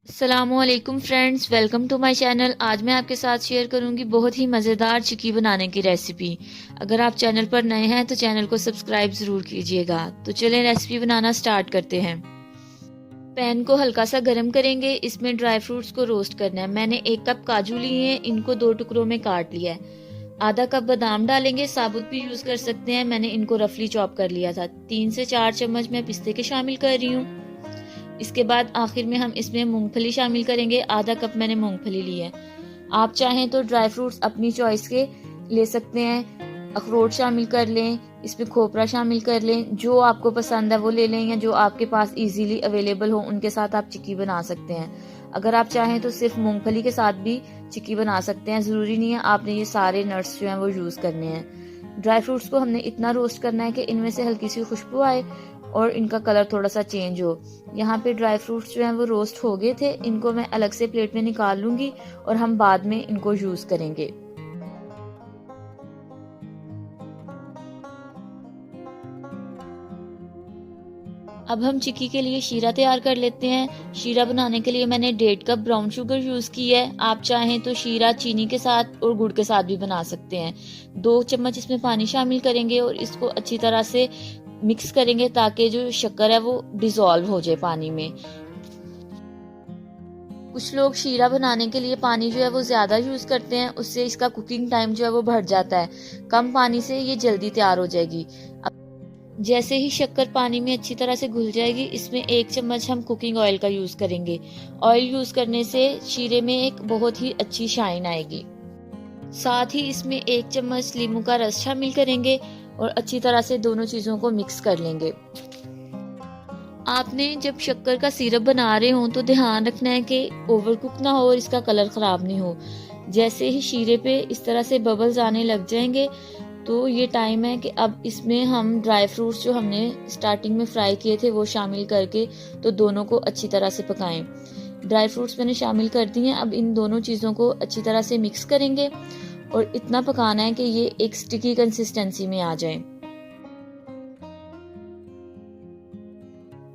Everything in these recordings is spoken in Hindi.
अस्सलामुअलैकुम friends, welcome to my channel. आज मैं आपके साथ शेयर करूंगी बहुत ही मज़ेदार चिक्की बनाने की रेसिपी। अगर आप चैनल पर नए हैं तो चैनल को सब्सक्राइब ज़रूर कीजिएगा। तो चलें रेसिपी बनाना स्टार्ट करते हैं। पैन को हल्का सा गर्म करेंगे। इसमें ड्राई फ्रूट्स को रोस्ट करना है। मैंने 1 कप काजू लिए हैं, इनको 2 टुकड़ों में काट लिया है। आधा कप बादाम डालेंगे, साबुत भी यूज़ कर सकते हैं। मैंने इनको रफली चॉप कर लिया था। 3 से 4 चम्मच मैं पिस्ते के शामिल कर रही हूँ। इसके बाद आखिर में हम इसमें मूंगफली शामिल करेंगे। आधा कप मैंने मूंगफली ली है। आप चाहें तो ड्राई फ्रूट्स अपनी चॉइस के ले सकते हैं। अखरोट शामिल कर लें, इसमें खोपरा शामिल कर लें। जो आपको पसंद है वो ले लें, या जो आपके पास इजीली अवेलेबल हो उनके साथ आप चिक्की बना सकते हैं। अगर आप चाहें तो सिर्फ मूंगफली के साथ भी चिक्की बना सकते हैं। ज़रूरी नहीं है आपने ये सारे नट्स जो हैं वो यूज़ करने हैं। ड्राई फ्रूट्स को हमने इतना रोस्ट करना है कि इनमें से हल्की सी खुशबू आए और इनका कलर थोड़ा सा चेंज हो। यहाँ पे ड्राई फ्रूट्स जो हैं वो रोस्ट हो गए थे। इनको मैं अलग से प्लेट में निकाल लूंगी और हम बाद में इनको यूज करेंगे। अब हम चिक्की के लिए शीरा तैयार कर लेते हैं। शीरा बनाने के लिए मैंने 1.5 कप ब्राउन शुगर यूज की है। आप चाहें तो शीरा चीनी के साथ और गुड़ के साथ भी बना सकते हैं। 2 चम्मच इसमें पानी शामिल करेंगे और इसको अच्छी तरह से मिक्स करेंगे ताकि जो शक्कर है वो डिसॉल्व हो जाए पानी में। कुछ लोग शीरा बनाने के लिए पानी जो है वो ज्यादा यूज करते हैं, उससे इसका कुकिंग टाइम जो है वो बढ़ जाता है। कम पानी से ये जल्दी तैयार हो जाएगी। जैसे ही शक्कर पानी में अच्छी तरह से घुल जाएगी, इसमें 1 चम्मच हम कुकिंग ऑयल का यूज करेंगे। ऑयल यूज करने से शीरे में एक बहुत ही अच्छी शाइन आएगी। साथ ही इसमें 1 चम्मच लींबू का रस शामिल करेंगे और अच्छी तरह से दोनों चीजों को मिक्स कर लेंगे। आपने जब शक्कर का सिरप बना रहे हो तो ध्यान रखना है कि ओवरकुक ना हो और इसका कलर खराब नहीं हो। जैसे ही शीरे पे इस तरह से बबल्स आने लग जाएंगे तो ये टाइम है कि अब इसमें हम ड्राई फ्रूट्स जो हमने स्टार्टिंग में फ्राई किए थे वो शामिल करके तो दोनों को अच्छी तरह से पकाएं। ड्राई फ्रूट्स मैंने शामिल कर दिए हैं। अब इन दोनों चीज़ों को अच्छी तरह से मिक्स करेंगे और इतना पकाना है कि ये एक स्टिकी कंसिस्टेंसी में आ जाए।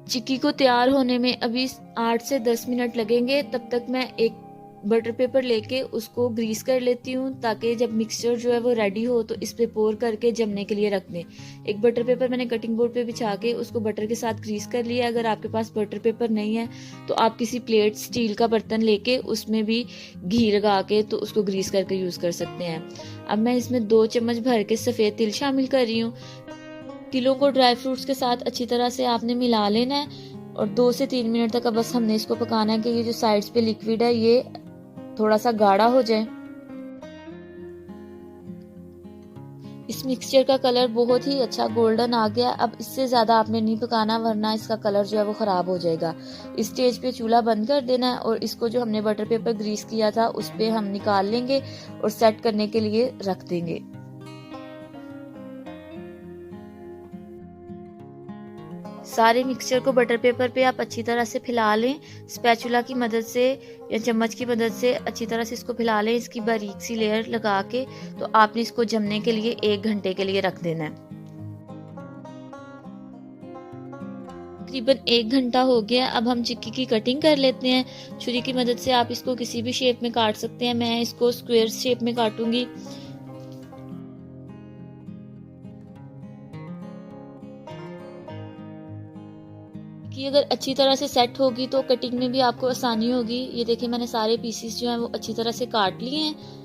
चिक्की को तैयार होने में अभी 8 से 10 मिनट लगेंगे। तब तक मैं एक बटर पेपर लेके उसको ग्रीस कर लेती हूँ ताकि जब मिक्सचर जो है वो रेडी हो तो इस पे पोर करके जमने के लिए रख दें। एक बटर पेपर मैंने कटिंग बोर्ड पे बिछा के उसको बटर के साथ ग्रीस कर लिया। अगर आपके पास बटर पेपर नहीं है तो आप किसी प्लेट स्टील का बर्तन लेके उसमें भी घी लगा के तो उसको ग्रीस करके यूज कर सकते हैं। अब मैं इसमें 2 चम्मच भर के सफेद तिल शामिल कर रही हूँ। तिलों को ड्राई फ्रूट्स के साथ अच्छी तरह से आपने मिला लेना है और 2 से 3 मिनट तक बस हमने इसको पकाना है कि ये जो साइड्स पे लिक्विड है ये थोड़ा सा गाढ़ा हो जाए। इस मिक्सचर का कलर बहुत ही अच्छा गोल्डन आ गया। अब इससे ज्यादा आपने नहीं पकाना वरना इसका कलर जो है वो खराब हो जाएगा। इस स्टेज पे चूल्हा बंद कर देना है और इसको जो हमने बटर पेपर ग्रीस किया था उस पे हम निकाल लेंगे और सेट करने के लिए रख देंगे। सारे मिक्सचर को बटर पेपर पे आप अच्छी तरह से फैला लें। स्पैचुला की मदद से या चम्मच की मदद से अच्छी तरह से इसको फैला लें। इसकी बारीक सी लेयर लगा के तो आपने इसको जमने के लिए 1 घंटे के लिए रख देना है। तकरीबन 1 घंटा हो गया। अब हम चिक्की की कटिंग कर लेते हैं। छुरी की मदद से आप इसको किसी भी शेप में काट सकते हैं। मैं इसको स्क्वायर शेप में काटूंगी। कि अगर अच्छी तरह से सेट होगी तो कटिंग में भी आपको आसानी होगी। ये देखिए मैंने सारे पीसेस जो हैं वो अच्छी तरह से काट लिए हैं।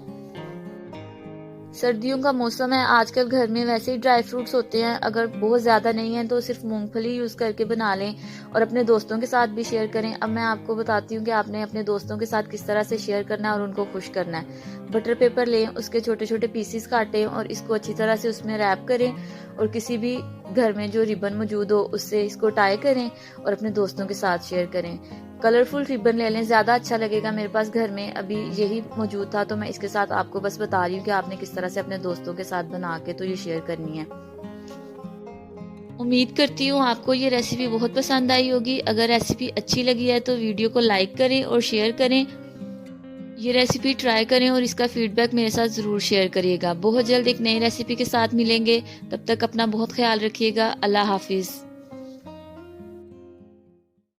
सर्दियों का मौसम है, आजकल घर में वैसे ही ड्राई फ्रूट्स होते हैं। अगर बहुत ज़्यादा नहीं है तो सिर्फ मूंगफली यूज़ करके बना लें और अपने दोस्तों के साथ भी शेयर करें। अब मैं आपको बताती हूँ कि आपने अपने दोस्तों के साथ किस तरह से शेयर करना है और उनको खुश करना है। बटर पेपर लें, उसके छोटे छोटे पीसेस काटें और इसको अच्छी तरह से उसमें रैप करें और किसी भी घर में जो रिबन मौजूद हो उससे इसको टाई करें और अपने दोस्तों के साथ शेयर करें। कलरफुल रिबन ले लें, ज़्यादा अच्छा लगेगा। मेरे पास घर में अभी यही मौजूद था तो मैं इसके साथ आपको बस बता रही हूँ कि आपने किस तरह से अपने दोस्तों के साथ बना के तो ये शेयर करनी है। उम्मीद करती हूँ आपको ये रेसिपी बहुत पसंद आई होगी। अगर रेसिपी अच्छी लगी है तो वीडियो को लाइक करें और शेयर करें। ये रेसिपी ट्राई करें और इसका फीडबैक मेरे साथ ज़रूर शेयर करिएगा। बहुत जल्द एक नई रेसिपी के साथ मिलेंगे। तब तक अपना बहुत ख्याल रखिएगा। अल्लाह हाफिज़।